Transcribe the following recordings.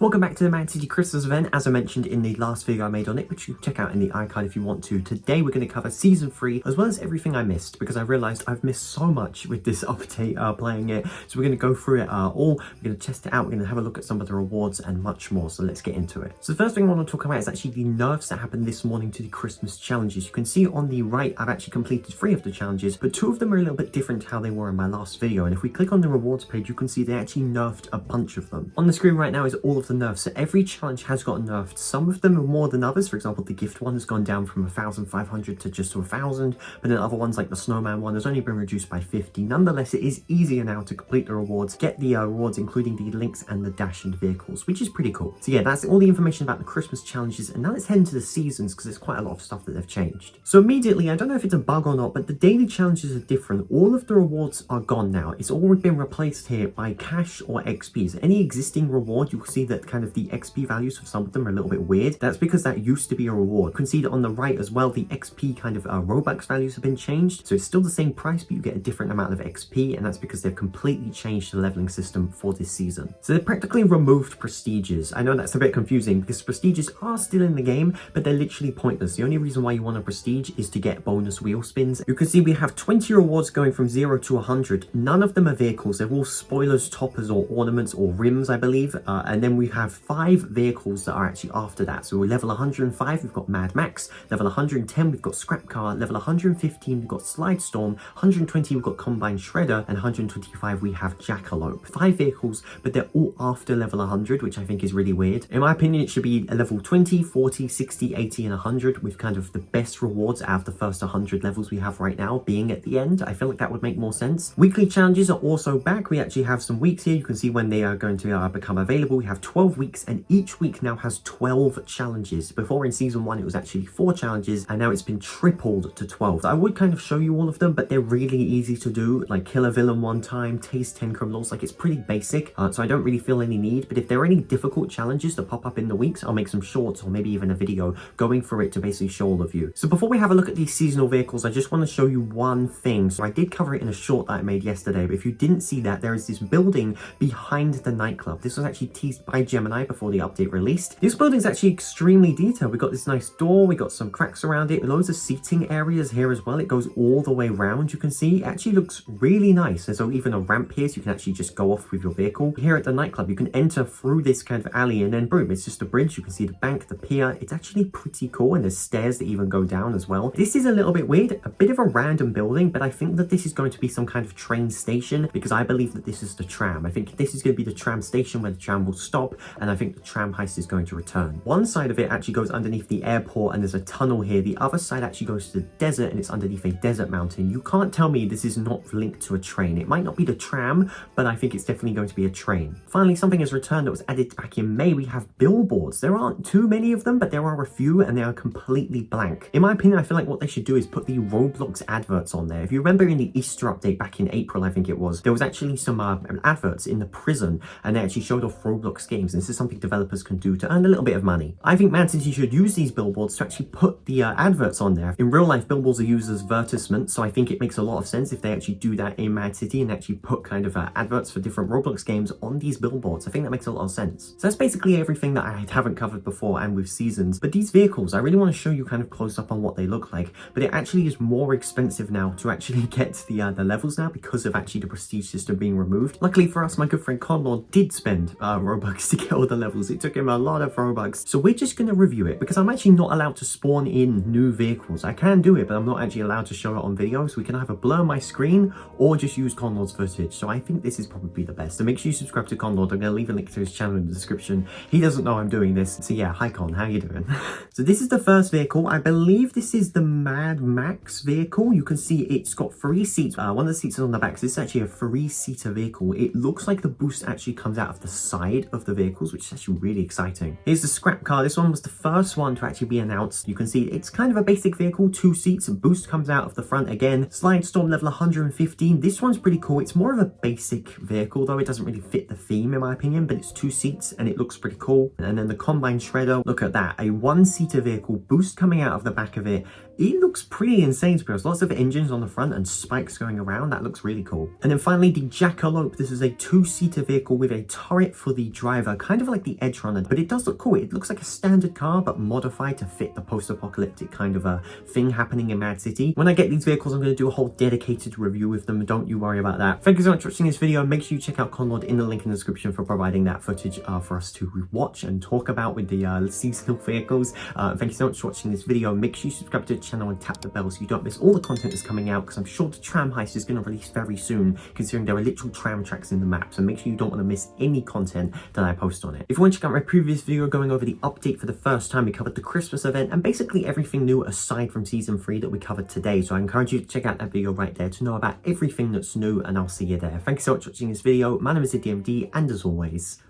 Welcome back to the Man City Christmas event, as I mentioned in the last video I made on it, which you can check out in the icon if you want to. Today we're going to cover Season 3, as well as everything I missed, because I realised I've missed so much with this update playing it. So we're going to go through it all, we're going to test it out, we're going to have a look at some of the rewards and much more, so let's get into it. So the first thing I want to talk about is actually the nerfs that happened this morning to the Christmas challenges. You can see on the right I've actually completed 3 of the challenges, but 2 of them are a little bit different to how they were in my last video, and if we click on the rewards page you can see they actually nerfed a bunch of them. On the screen right now is all of the nerfs, so every challenge has gotten nerfed. Some of them are more than others. For example, the gift one has gone down from 1,500 to just to 1,000, but then other ones like the snowman one has only been reduced by 50. Nonetheless, it is easier now to complete the rewards, get the rewards including the links and the dash and vehicles, which is pretty cool. So yeah, that's all the information about the Christmas challenges, and now let's head into the seasons because there's quite a lot of stuff that they've changed. So immediately, I don't know if it's a bug or not, but the daily challenges are different. All of the rewards are gone now. It's all been replaced here by cash or XPs. Any existing reward, you'll see that kind of the XP values for some of them are a little bit weird. That's because that used to be a reward. You can see that on the right as well, the XP kind of ROBLOX values have been changed. So it's still the same price, but you get a different amount of XP, and that's because they've completely changed the leveling system for this season. So they practically removed prestiges. I know that's a bit confusing because prestiges are still in the game, but they're literally pointless. The only reason why you want a prestige is to get bonus wheel spins. You can see we have 20 rewards going from 0 to 100. None of them are vehicles. They're all spoilers, toppers, or ornaments, or rims, I believe. And then we have 5 vehicles that are actually after that. So we're level 105, we've got Mad Max. Level 110, we've got Scrap Car. Level 115, we've got Slide Storm. 120, we've got Combine Shredder. And 125, we have Jackalope. 5 vehicles, but they're all after level 100, which I think is really weird. In my opinion, it should be a level 20, 40, 60, 80, and 100, with kind of the best rewards out of the first 100 levels we have right now being at the end. I feel like that would make more sense. Weekly challenges are also back. We actually have some weeks here. You can see when they are going to become available. We have 12 weeks, and each week now has 12 challenges. Before in season 1 it was actually 4 challenges, and now it's been tripled to 12. I would kind of show you all of them, but they're really easy to do, like kill a villain 1 time, taste 10 criminals. Like, it's pretty basic, so I don't really feel any need. But if there are any difficult challenges that pop up in the weeks, I'll make some shorts or maybe even a video going for it to basically show all of you. So before we have a look at these seasonal vehicles, I just want to show you one thing. So I did cover it in a short that I made yesterday, but if you didn't see that, there is this building behind the nightclub. This was actually teased by Gemini before the update released. This building is actually extremely detailed. We've got this nice door, we got some cracks around it, loads of seating areas here as well. It goes all the way around. You can see it actually looks really nice. There's even a ramp here, so you can actually just go off with your vehicle. Here at the nightclub, you can enter through this kind of alley, and then boom, it's just a bridge. You can see the bank, the pier. It's actually pretty cool, and there's stairs that even go down as well. This is a little bit weird, a bit of a random building, but I think that this is going to be some kind of train station, because I believe that this is the tram. I think this is going to be the tram station where the tram will stop, and I think the tram heist is going to return. One side of it actually goes underneath the airport, and there's a tunnel here. The other side actually goes to the desert, and it's underneath a desert mountain. You can't tell me this is not linked to a train. It might not be the tram, but I think it's definitely going to be a train. Finally, something has returned that was added back in May. We have billboards. There aren't too many of them, but there are a few, and they are completely blank. In my opinion, I feel like what they should do is put the ROBLOX adverts on there. If you remember in the Easter update back in April, I think it was, there was actually some adverts in the prison, and they actually showed off ROBLOX games. And this is something developers can do to earn a little bit of money. I think Man City should use these billboards to actually put the adverts on there. In real life, billboards are used as advertisements, so I think it makes a lot of sense if they actually do that in Man City and actually put kind of adverts for different ROBLOX games on these billboards. I think that makes a lot of sense. So that's basically everything that I haven't covered before and with seasons. But these vehicles, I really want to show you kind of close up on what they look like, but it actually is more expensive now to actually get the levels now because of actually the prestige system being removed. Luckily for us, my good friend Conlord did spend Robux to get all the levels. It took him a lot of Robux. So we're just going to review it because I'm actually not allowed to spawn in new vehicles. I can do it, but I'm not actually allowed to show it on video. So we can either blur my screen or just use Conlord's footage. So I think this is probably the best. So make sure you subscribe to Conlord. I'm going to leave a link to his channel in the description. He doesn't know I'm doing this. So yeah, hi Con, how you doing? So this is the first vehicle. I believe this is the Mad Max vehicle. You can see it's got 3 seats. One of the seats is on the back. So this is actually a 3-seater vehicle. It looks like the boost actually comes out of the side of the vehicles, which is actually really exciting. Here's the Scrap Car. This one was the first one to actually be announced. You can see it's kind of a basic vehicle, 2 seats. A boost comes out of the front again. Slide Storm level 115. This one's pretty cool. It's more of a basic vehicle though. It doesn't really fit the theme in my opinion, but it's 2 seats and it looks pretty cool. And then the Combine Shredder, look at that. A 1-seater vehicle, boost coming out of the back of it. It looks pretty insane to be honest. Lots of engines on the front and spikes going around. That looks really cool. And then finally the Jackalope. This is a 2-seater vehicle with a turret for the driver kind of like the Edge Runner, but it does look cool. It looks like a standard car, but modified to fit the post-apocalyptic kind of a thing happening in Mad City. When I get these vehicles, I'm going to do a whole dedicated review with them. Don't you worry about that. Thank you so much for watching this video. Make sure you check out Conrad in the link in the description for providing that footage for us to watch and talk about with the seasonal vehicles. Thank you so much for watching this video. Make sure you subscribe to the channel and tap the bell so you don't miss all the content that's coming out, because I'm sure the Tram Heist is going to release very soon, considering there are literal tram tracks in the map. So make sure you don't want to miss any content that I post on it. If you want to check out my previous video going over the update for the first time, we covered the Christmas event and basically everything new aside from season 3 that we covered today. So I encourage you to check out that video right there to know about everything that's new, and I'll see you there. Thank you so much for watching this video. My name is DMD, and as always,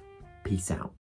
peace out.